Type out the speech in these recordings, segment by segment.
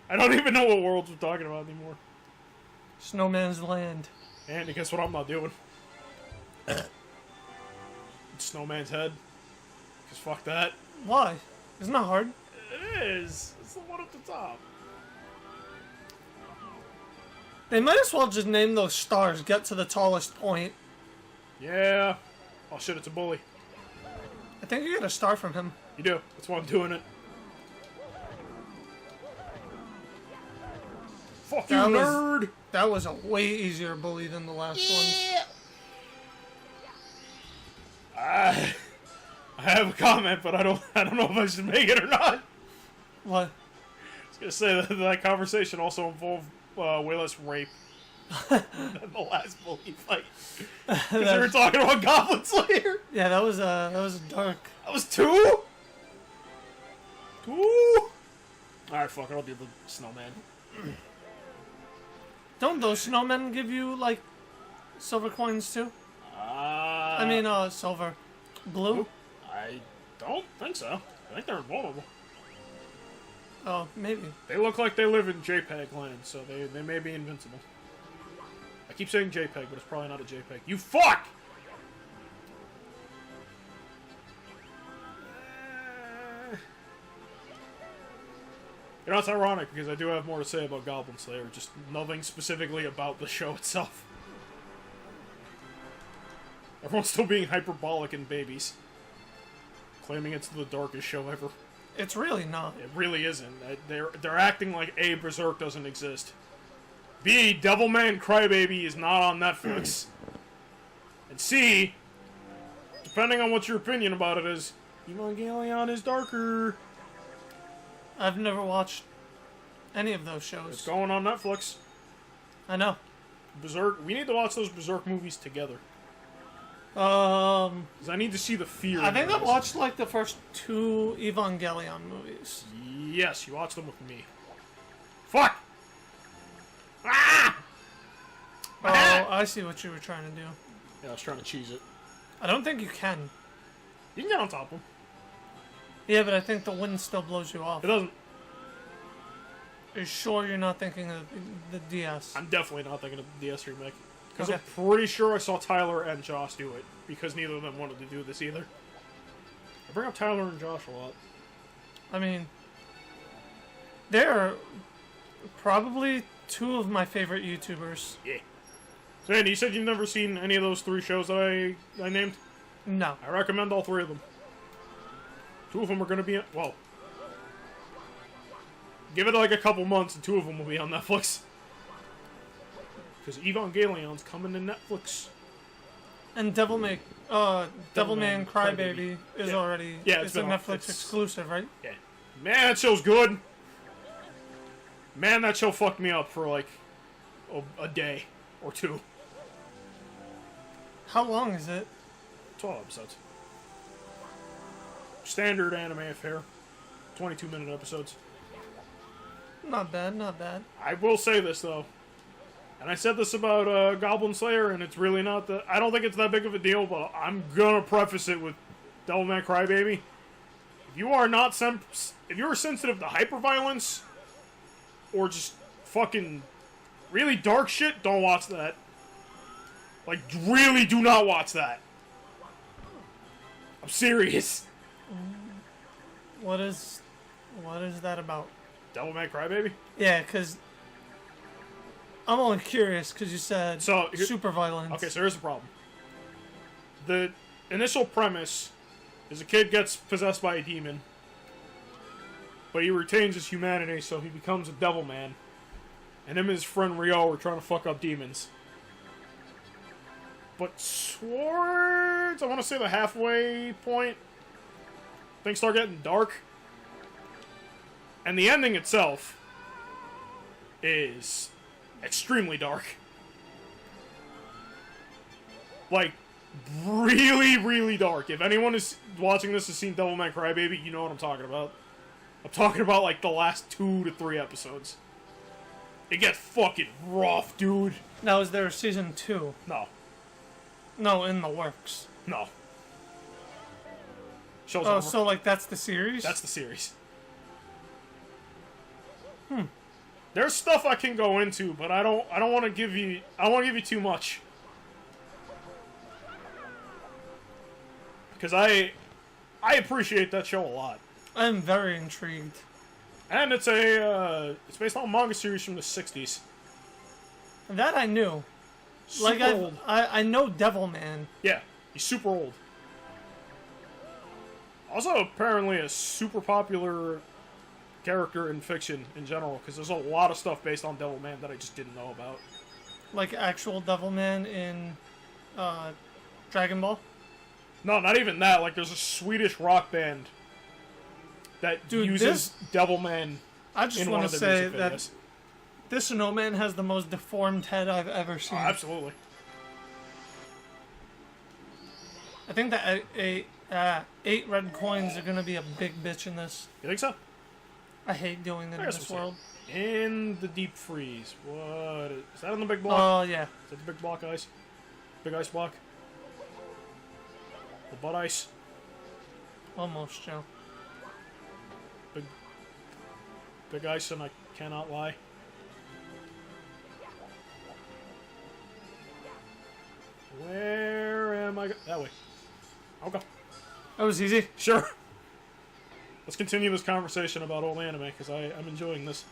I don't even know what worlds we're talking about anymore. Snowman's Land. And guess what I'm not doing? Snowman's head. Just fuck that. Why? It's not hard. It is. It's the one at the top. They might as well just name those stars, get to the tallest point. Yeah. Oh shit, it's a bully. I think you get a star from him. You do. That's why I'm doing it. Fuck you, nerd! That was a way easier bully than the last one. I have a comment, but I don't know if I should make it or not. What? I was gonna say that conversation also involved way less rape than the last bully fight. Because we were talking about Goblin Slayer. Yeah, that was dark. That was two. All right, fuck it. I'll do the snowman. Don't those snowmen give you, like, silver coins, too? I mean, silver. Blue? I don't think so. I think they're invulnerable. Oh, maybe. They look like they live in JPEG land, so they may be invincible. I keep saying JPEG, but it's probably not a JPEG. You fuck! You know, it's ironic, because I do have more to say about Goblin Slayer, just nothing specifically about the show itself. Everyone's still being hyperbolic and babies. Claiming it's the darkest show ever. It's really not. It really isn't. They're acting like A, Berserk doesn't exist. B, Devilman Crybaby is not on Netflix. And C, depending on what your opinion about it is, Evangelion is darker. I've never watched any of those shows. It's going on Netflix. I know. Berserk. We need to watch those Berserk movies together. 'Cause I need to see the fear. I think I watched like the first 2 Evangelion movies. Yes, you watched them with me. Fuck! Ah! Oh, I see what you were trying to do. Yeah, I was trying to cheese it. I don't think you can. You can get on top of them. Yeah, but I think the wind still blows you off. It doesn't. Are you sure you're not thinking of the DS? I'm definitely not thinking of the DS remake. Because Okay. I'm pretty sure I saw Tyler and Josh do it. Because neither of them wanted to do this either. I bring up Tyler and Josh a lot. I mean, they're probably 2 of my favorite YouTubers. Yeah. So Andy, you said you've never seen any of those 3 shows that I named? No. I recommend all 3 of them. 2 of them are going to be... Well... Give it like a couple months and 2 of them will be on Netflix. Because Evangelion's coming to Netflix. And Devilman Crybaby is already... Yeah, it's a Netflix exclusive, right? Yeah. Man, that show's good. Man, that show fucked me up for like a day or 2. How long is it? 12 episodes. Standard anime affair. 22-minute episodes. Not bad, not bad. I will say this, though. And I said this about Goblin Slayer, and it's really not that... I don't think it's that big of a deal, but I'm gonna preface it with Devilman Crybaby. If you are not if you're sensitive to hyperviolence, or just fucking really dark shit, don't watch that. Like, really do not watch that. I'm serious. What is that about? Devilman Crybaby? Yeah, because I'm only curious because you said super violence. Okay, so here's the problem. The initial premise is a kid gets possessed by a demon, but he retains his humanity, so he becomes a devil man. And him and his friend Rio are trying to fuck up demons. But towards, I want to say the halfway point, things start getting dark. And the ending itself is extremely dark. Like, really, really dark. If anyone is watching this has seen Devilman Crybaby, you know what I'm talking about. I'm talking about, like, the last 2 to 3 episodes. It gets fucking rough, dude. Now, is there a season 2? No. No, in the works. No. Show's Oh, over. so, like, that's the series? That's the series. There's stuff I can go into, but I don't want to give you too much. Because I appreciate that show a lot. I'm very intrigued. And it's based on a manga series from the 60s. That I knew. Super Like, old. I know Devilman. Yeah, he's super old. Also, apparently a super popular character in fiction in general, because there's a lot of stuff based on Devilman that I just didn't know about. Like, actual Devilman in, Dragon Ball? No, not even that. Like, there's a Swedish rock band that uses Devilman I just in want one to of the say music that videos. this snowman has the most deformed head I've ever seen. Oh, absolutely. I think that 8 red coins are going to be a big bitch in this. You think so? I hate doing that in this world. In the deep freeze. What is that on the big block? Oh, yeah. Is that the big block ice? Big ice block? The butt ice? Almost, Joe. Big ice, and I cannot lie. Where am I? That way. Okay. That was easy. Sure. Let's continue this conversation about old anime, because I'm enjoying this.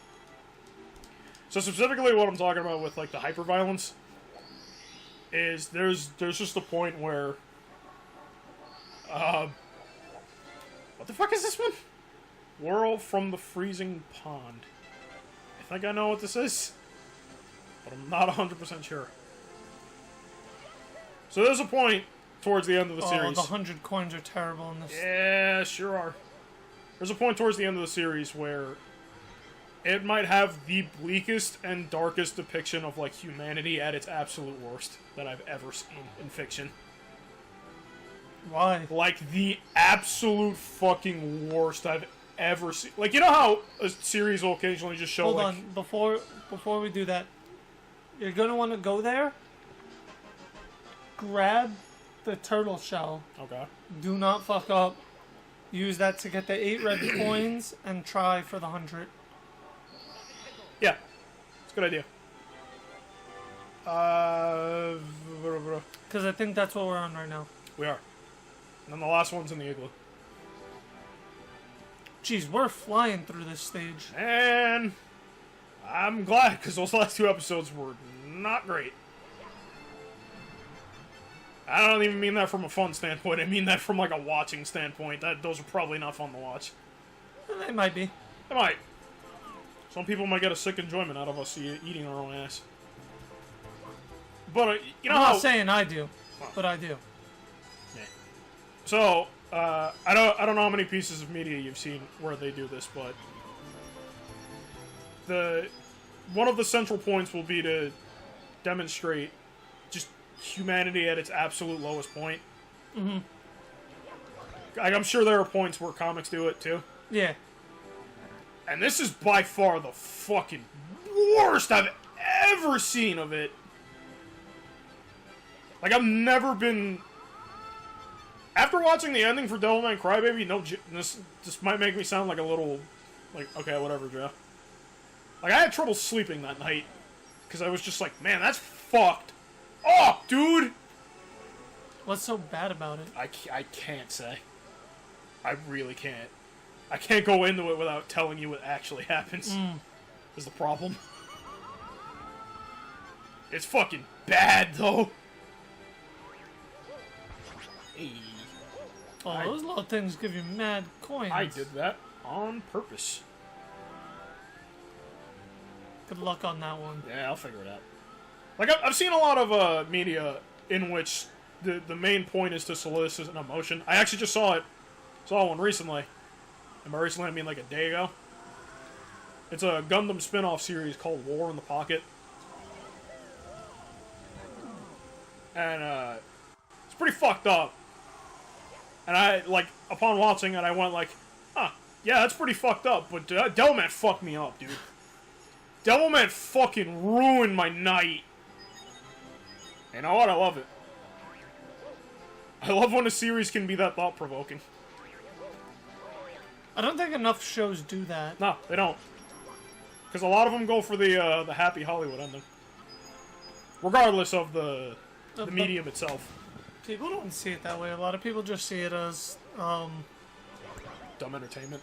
So specifically what I'm talking about with, like, the hyperviolence is there's just a point where... what the fuck is this one? Whirl from the freezing pond. I think I know what this is, but I'm not 100% sure. So there's a point towards the end of the series. The 100 coins are terrible in this. Yeah, sure are. There's a point towards the end of the series where it might have the bleakest and darkest depiction of, like, humanity at its absolute worst that I've ever seen in fiction. Why? Like, the absolute fucking worst I've ever seen. Like, you know how a series will occasionally just show, Hold like... on, before we do that, you're gonna want to go there, grab the turtle shell, Okay. do not fuck up, use that to get the 8 red coins, and try for the 100. Yeah. It's a good idea. Because I think that's what we're on right now. We are. And then the last one's in the igloo. Jeez, we're flying through this stage. And I'm glad, because those last 2 episodes were not great. I don't even mean that from a fun standpoint. I mean that from, like, a watching standpoint. Those are probably not fun to watch. They might be. They might. Some people might get a sick enjoyment out of us eating our own ass. But, you know I'm how... not saying I do, but I do. Yeah. So, I don't know how many pieces of media you've seen where they do this, but... One of the central points will be to demonstrate just humanity at its absolute lowest point. Mm-hmm. Like, I'm sure there are points where comics do it, too. Yeah. And this is by far the fucking worst I've ever seen of it. Like, I've never been... After watching the ending for Devilman Crybaby, this might make me sound like a little... Like, okay, whatever, Joe. Like, I had trouble sleeping that night. Because I was just like, man, that's fucked up, dude! What's so bad about it? I can't say. I really can't. I can't go into it without telling you what actually happens. Is the problem. It's fucking bad, though. Hey. Oh, those little things give you mad coins. I did that on purpose. Good luck on that one. Yeah, I'll figure it out. Like, I've seen a lot of media in which the main point is to solicit an emotion. I actually just saw one recently. And by recently, I mean like a day ago. It's a Gundam spin-off series called War in the Pocket. And It's pretty fucked up. And I, like, upon watching it, I went like, huh, yeah, that's pretty fucked up, but Devilman fucked me up, dude. Devilman fucking ruined my night. You know what? I love it. I love when a series can be that thought-provoking. I don't think enough shows do that. No, they don't. Because a lot of them go for the happy Hollywood ending. Regardless of the medium itself. People don't see it that way. A lot of people just see it as, dumb entertainment.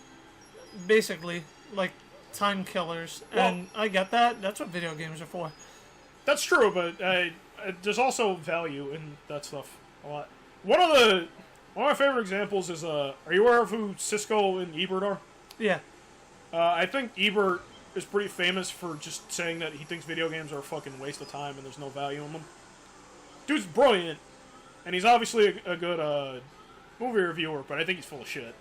basically, like, time killers. And I get that. That's what video games are for. That's true, but there's also value in that stuff a lot. One of my favorite examples is, are you aware of who Cisco and Ebert are? Yeah. I think Ebert is pretty famous for just saying that he thinks video games are a fucking waste of time and there's no value in them. Dude's brilliant, and he's obviously a good movie reviewer, but I think he's full of shit.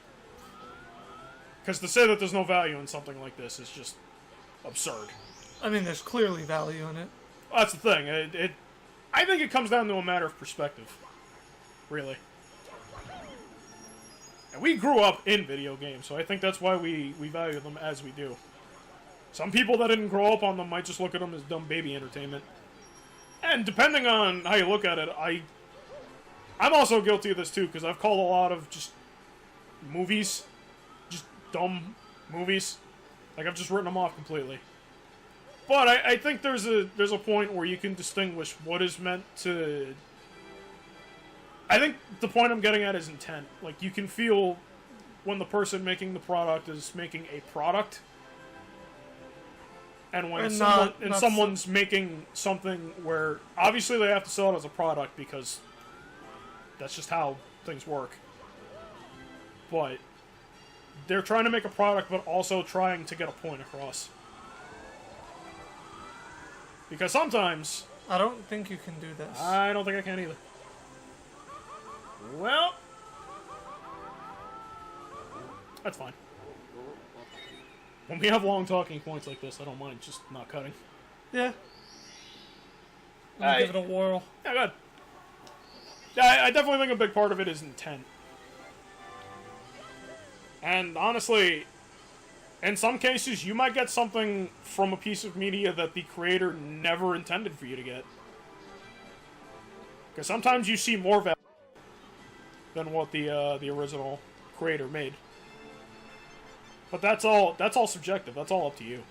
Because to say that there's no value in something like this is just absurd. I mean, there's clearly value in it. That's the thing. I think it comes down to a matter of perspective. Really. And we grew up in video games, so I think that's why we value them as we do. Some people that didn't grow up on them might just look at them as dumb baby entertainment. And depending on how you look at it, I'm also guilty of this too, because I've called a lot of just movies, just dumb movies. Like, I've just written them off completely. But I think there's a point where you can distinguish what is meant to... I think the point I'm getting at is intent. Like, you can feel when the person making the product is making a product, and when someone's making something where obviously they have to sell it as a product because that's just how things work. But they're trying to make a product, but also trying to get a point across. Because sometimes... I don't think you can do this. I don't think I can either. Well... That's fine. When we have long talking points like this, I don't mind just not cutting. Yeah. Let me give it a whirl. Yeah, good. Yeah, I definitely think a big part of it is intent. And honestly, in some cases, you might get something from a piece of media that the creator never intended for you to get. Because sometimes you see more value than what the original creator made. But that's all subjective. That's all up to you.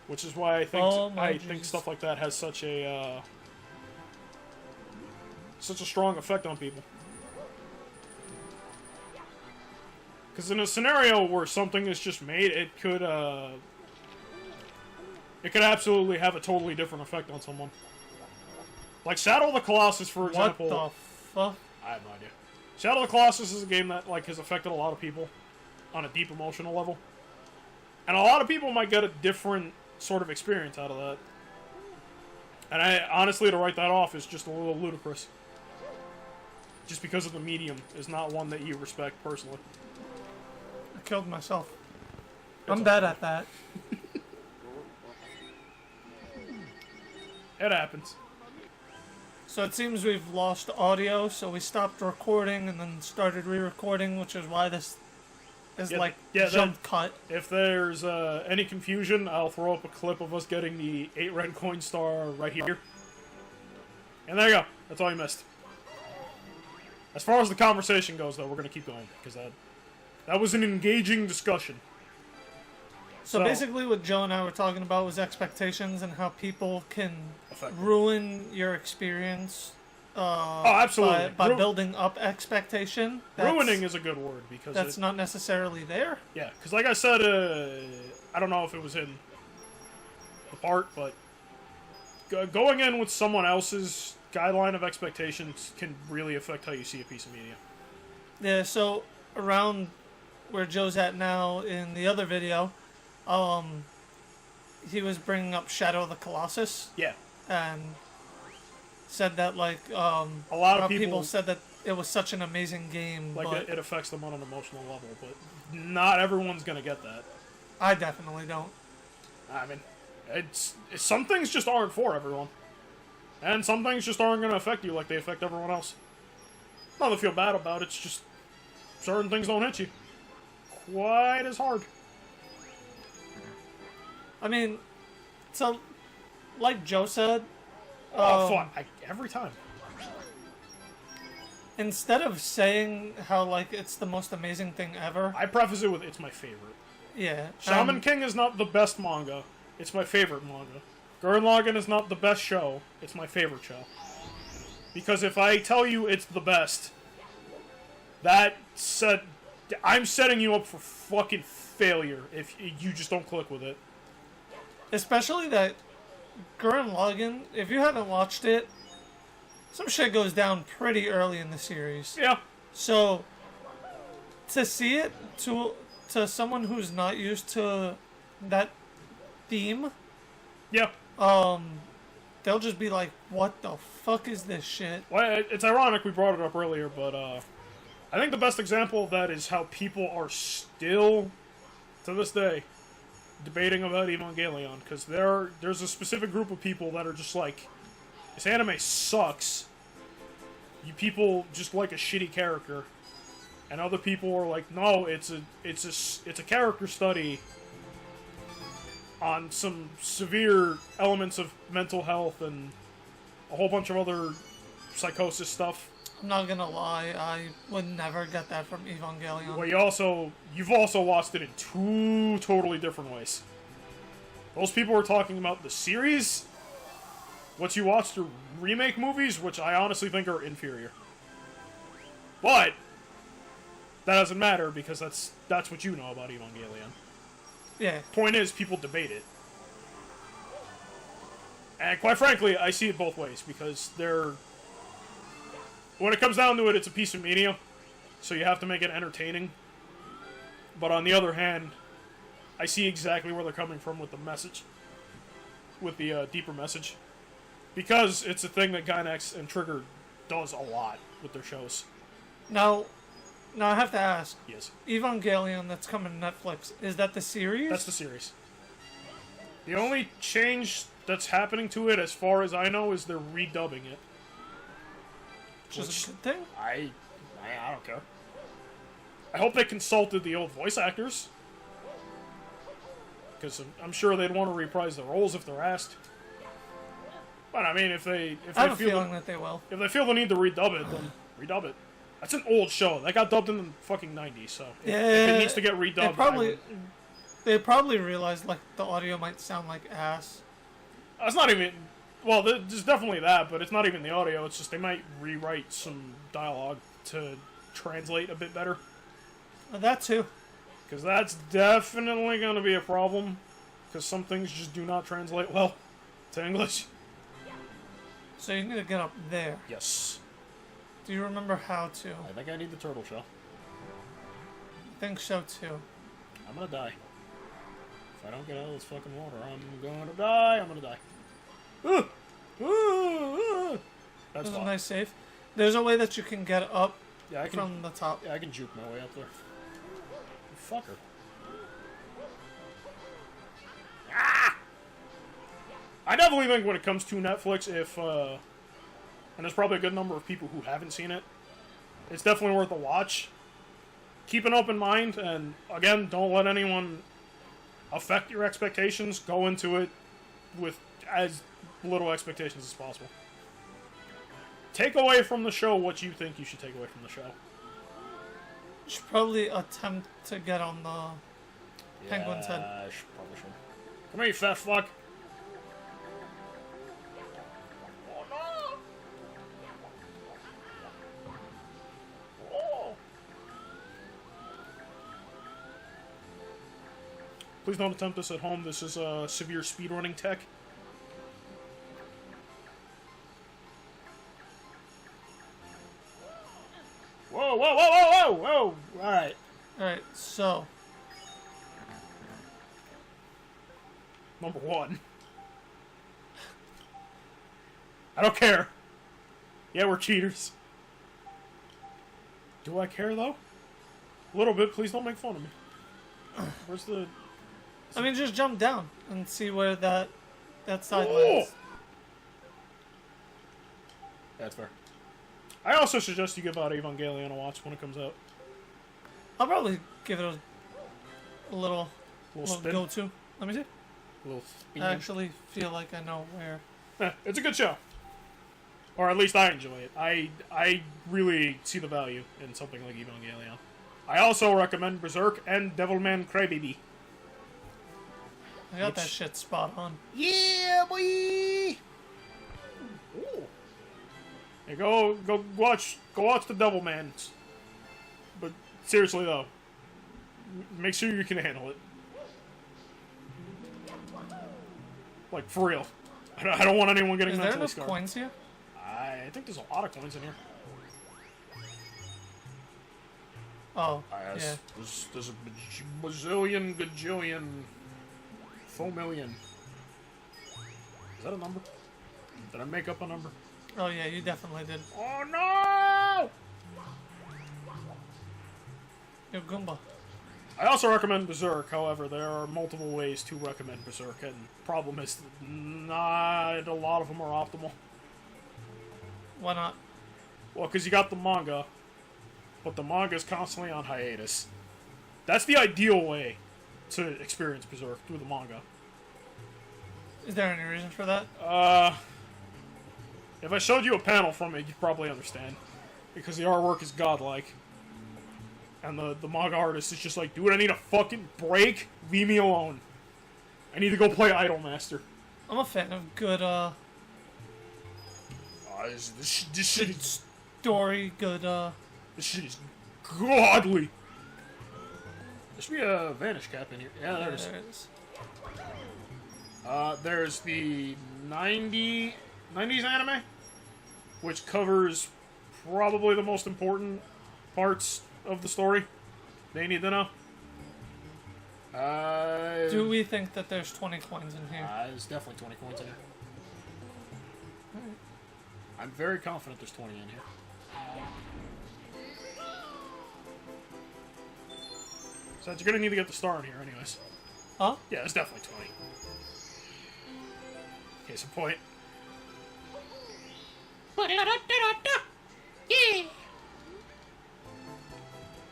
Which is why I think stuff like that has such a strong effect on people. Because in a scenario where something is just made, it could absolutely have a totally different effect on someone. Like Shadow of the Colossus, for example. What the fuck? I have no idea. Shadow of the Colossus is a game that has affected a lot of people on a deep emotional level. And a lot of people might get a different sort of experience out of that. And honestly, to write that off is just a little ludicrous. Just because of the medium is not one that you respect personally. I killed myself. I'm bad at that. It happens. So it seems we've lost audio, so we stopped recording and then started re-recording, which is why this is jump cut. If there's any confusion, I'll throw up a clip of us getting the 8 red coin star right here. And there you go. That's all you missed. As far as the conversation goes, though, we're going to keep going, because that was an engaging discussion. So basically what Joe and I were talking about was expectations and how people can ruin your experience absolutely. by building up expectation. Ruining is a good word, because that's not necessarily there. Yeah, because like I said, I don't know if it was in the part, but going in with someone else's guideline of expectations can really affect how you see a piece of media. Yeah, so around where Joe's at now in the other video, he was bringing up Shadow of the Colossus. Yeah. And said that, a lot of people said that it was such an amazing game. Like, it affects them on an emotional level, but not everyone's going to get that. I definitely don't. I mean, some things just aren't for everyone. And some things just aren't going to affect you like they affect everyone else. Not to feel bad about it, it's just certain things don't hit you quite as hard. I mean, so, like Joe said... Oh, fuck. Every time. Instead of saying how, like, it's the most amazing thing ever... I preface it with, it's my favorite. Yeah. Shaman King is not the best manga. It's my favorite manga. Gurren Lagann is not the best show. It's my favorite show. Because if I tell you it's the best, I'm setting you up for fucking failure if you just don't click with it. Especially that Gurren Lagann, if you haven't watched it, some shit goes down pretty early in the series. Yeah. So, to see it, to someone who's not used to that theme... Yeah. They'll just be like, what the fuck is this shit? Well, it's ironic we brought it up earlier, but, I think the best example of that is how people are still, to this day, debating about Evangelion, because there's a specific group of people that are just like, this anime sucks. You people just like a shitty character. And other people are like, no, it's a character study on some severe elements of mental health and a whole bunch of other psychosis stuff. I'm not gonna lie, I would never get that from Evangelion. Well, you've also watched it in two totally different ways. Those people were talking about the series. What you watched are remake movies, which I honestly think are inferior. But that doesn't matter because that's what you know about Evangelion. Yeah. Point is, people debate it. And quite frankly, I see it both ways because when it comes down to it, it's a piece of media, so you have to make it entertaining. But on the other hand, I see exactly where they're coming from with the message, with the deeper message, because it's a thing that Gainax and Trigger does a lot with their shows. Now I have to ask. Yes. Evangelion that's coming to Netflix, is that the series? That's the series. The only change that's happening to it, as far as I know, is they're redubbing it. Which is a good thing? I don't care. I hope they consulted the old voice actors. Because I'm sure they'd want to reprise the roles if they're asked. But I mean, if they I have feel a feeling that they will. If they feel the need to redub it, then redub it. That's an old show. That got dubbed in the fucking 90s, so if it needs to get redubbed, they probably realized like the audio might sound like ass. It's not even. Well, there's definitely that, but it's not even the audio. It's just they might rewrite some dialogue to translate a bit better. That too. Because that's definitely going to be a problem. Because some things just do not translate well to English. So you need to get up there. Yes. Do you remember how to? I think I need the turtle shell. I think so too. I'm going to die. If I don't get out of this fucking water, I'm going to die. I'm going to die. That's There's fine. a nice save. There's a way that you can get up from the top. Yeah, I can juke my way up there. Fucker. Ah! I definitely think when it comes to Netflix, and there's probably a good number of people who haven't seen it, it's definitely worth a watch. Keep an open mind, and again, don't let anyone affect your expectations. Go into it with as little expectations as possible. Take away from the show what you think you should take away from the show. You should probably attempt to get on the penguin's head. I probably should. Come here, you fat fuck. Oh no! Oh. Please don't attempt this at home. This is severe speedrunning tech. Whoa, whoa, whoa, whoa, whoa, whoa! Alright. Alright, so. Number one. I don't care. Yeah, we're cheaters. Do I care, though? A little bit. Please don't make fun of me. Where's the... I mean, just jump down and see where that side lands. That's fair. I also suggest you give out Evangelion a watch when it comes out. I'll probably give it a little Spin. go-to. Let me see. A little spin. I actually feel like I know where. It's a good show. Or at least I enjoy it. I really see the value in something like Evangelion. I also recommend Berserk and Devilman Crybaby. I got that shit spot on. Yeah, boy! Ooh. Hey, go watch the Devilmans. But seriously though, make sure you can handle it. Like for real. I don't want anyone getting mentally Is there enough coins here? I think there's a lot of coins in here. Oh, yeah. There's a bazillion, gajillion, 4 million. Is that a number? Did I make up a number? Oh yeah, you definitely did. Oh no! Yo, Goomba. I also recommend Berserk, however, there are multiple ways to recommend Berserk, and the problem is that not a lot of them are optimal. Why not? Well, because you got the manga, but the manga is constantly on hiatus. That's the ideal way to experience Berserk, through the manga. Is there any reason for that? If I showed you a panel from it, you'd probably understand. Because the artwork is godlike. And the manga artist is just like, dude, I need a fucking break. Leave me alone. I need to go play Idolmaster. I'm a fan of good, This shit is... story, good, This shit is godly. There should be a Vanish Cap in here. Yeah, there it is. There's the 90s anime, which covers probably the most important parts of the story they need to know. Do we think that there's 20 coins in here? There's definitely 20 coins in here. I'm very confident there's 20 in here. So you're gonna need to get the star in here anyways. Huh? Yeah, it's definitely 20. Case in point. Yeah!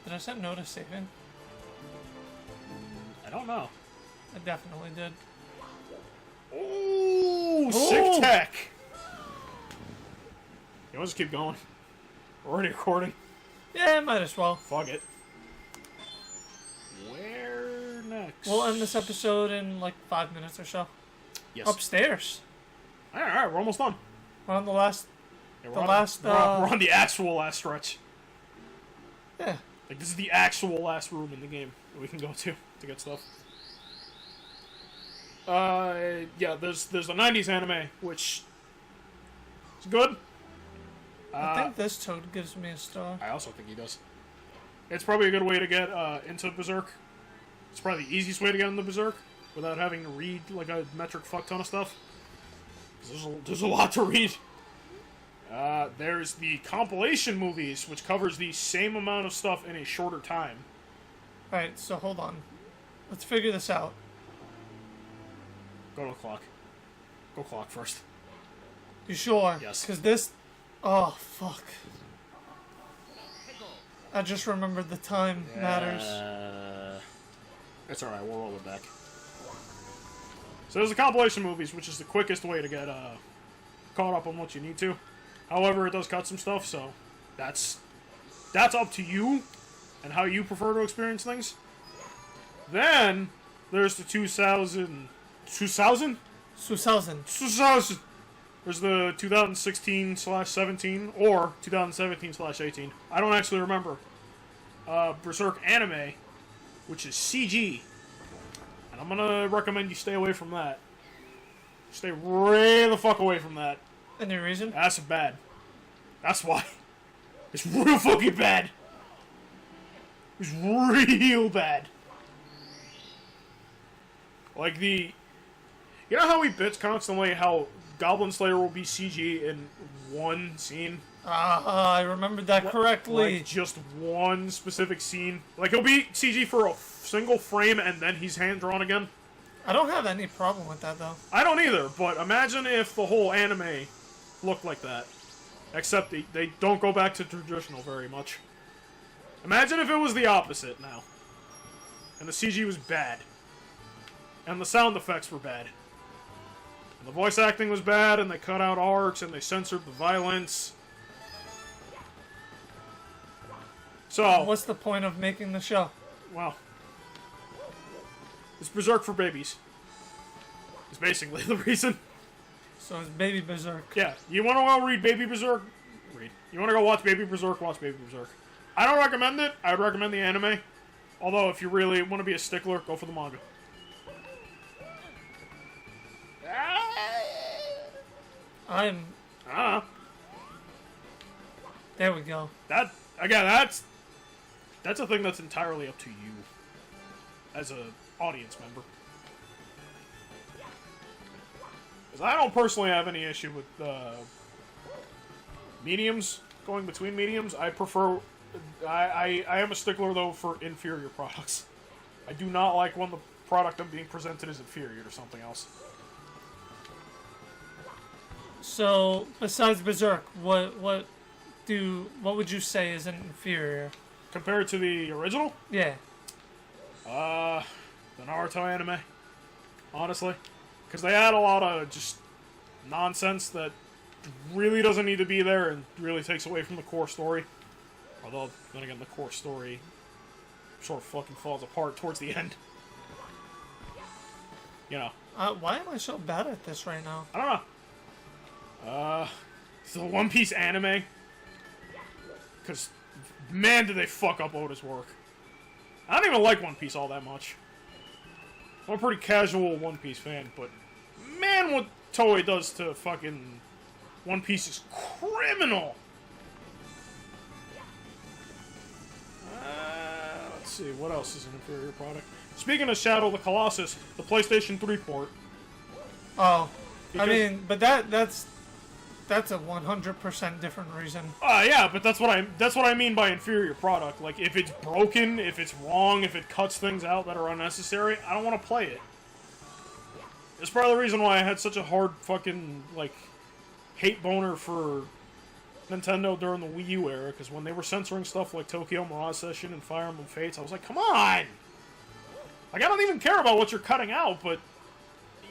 Did I set no to saving? I don't know. I definitely did. Ooh, sick tech! You want to just keep going? We're already recording. Yeah, might as well. Fuck it. Where next? We'll end this episode in like 5 minutes or so. Yes. Upstairs. Alright, we're almost done. We're on the last... Yeah, we're on the actual last stretch. Yeah. Like, this is the actual last room in the game that we can go to get stuff. Yeah, there's the 90s anime, which is good. I think this toad gives me a star. I also think he does. It's probably a good way to get into Berserk. It's probably the easiest way to get into Berserk without having to read like a metric fuck ton of stuff. 'Cause there's a lot to read. There's the compilation movies, which covers the same amount of stuff in a shorter time. Alright, so hold on. Let's figure this out. Go to the clock. Go clock first. You sure? Yes. Because this... Oh, fuck. I just remembered the time matters. It's alright, we'll roll it back. So there's the compilation movies, which is the quickest way to get caught up on what you need to. However, it does cut some stuff, so that's up to you and how you prefer to experience things. Then there's the 2000. There's the 2016/17 or 2017/18. I don't actually remember. Berserk anime, which is CG. And I'm gonna recommend you stay away from that. Stay way the fuck away from that. Any reason? That's bad. That's why. It's real fucking bad. It's real bad. Like the... You know how we bitch constantly how Goblin Slayer will be CG in one scene? I remembered that correctly. Like just one specific scene. Like he'll be CG for a single frame and then he's hand-drawn again. I don't have any problem with that though. I don't either, but imagine if the whole anime looked like that. Except they don't go back to traditional very much. Imagine if it was the opposite now. And the CG was bad. And the sound effects were bad. And the voice acting was bad, and they cut out arcs, and they censored the violence. So... what's the point of making the show? Well... it's Berserk for babies. It's basically the reason. So it's Baby Berserk. Yeah, you want to go read Baby Berserk? Read. You want to go watch Baby Berserk? Watch Baby Berserk. I don't recommend it. I would recommend the anime. Although, if you really want to be a stickler, go for the manga. I'm... there we go. That, again, that's a thing that's entirely up to you. As a audience member. Because I don't personally have any issue with mediums, going between mediums. I prefer... I am a stickler, though, for inferior products. I do not like when the product I'm being presented is inferior to something else. So, besides Berserk, what would you say is inferior? Compared to the original? Yeah. The Naruto anime. Honestly. Because they add a lot of just nonsense that really doesn't need to be there and really takes away from the core story. Although, then again, the core story sort of fucking falls apart towards the end. You know. Why am I so bad at this right now? I don't know. It's the One Piece anime. Because, man, did they fuck up Oda's work. I don't even like One Piece all that much. I'm a pretty casual One Piece fan, but man, what Toei does to fucking One Piece is criminal. Let's see, what else is an inferior product? Speaking of Shadow of the Colossus, the PlayStation 3 port. Oh, Because, I mean, but that's a 100% different reason. Yeah, but that's what I mean by inferior product. Like, if it's broken, if it's wrong, if it cuts things out that are unnecessary, I don't want to play it. It's part of the reason why I had such a hard fucking, like, hate boner for Nintendo during the Wii U era, because when they were censoring stuff like Tokyo Mirage Session and Fire Emblem Fates, I was like, come on! Like, I don't even care about what you're cutting out, but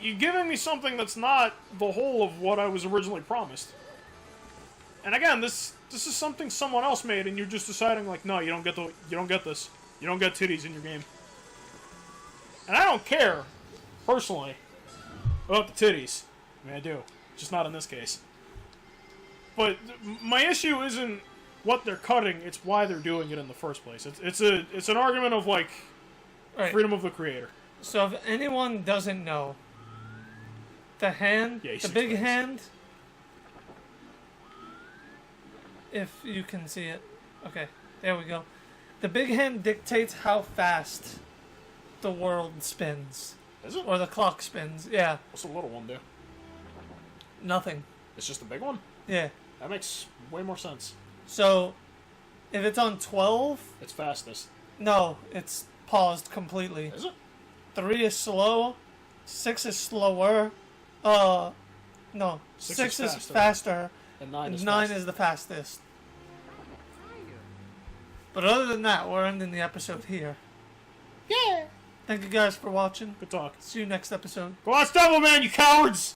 you're giving me something that's not the whole of what I was originally promised. And again, this is something someone else made, and you're just deciding, like, no, you don't get this. You don't get titties in your game. And I don't care, personally, about the titties. I mean, I do. Just not in this case. But my issue isn't what they're cutting, it's why they're doing it in the first place. It's an argument of, like, right. Freedom of the creator. So if anyone doesn't know, the hand, the big hand, if you can see it. Okay, there we go. The big hand dictates how fast the world spins. Is it? Or the clock spins, yeah. What's the little one do? Nothing. It's just the big one? Yeah. That makes way more sense. So, if it's on 12... it's fastest. No, it's paused completely. Is it? 3 is slow, 6 is slower, no, 6 is faster, and 9 is the fastest. But other than that, we're ending the episode here. Yeah! Thank you guys for watching. Good talk. See you next episode. Go watch Devilman, you cowards!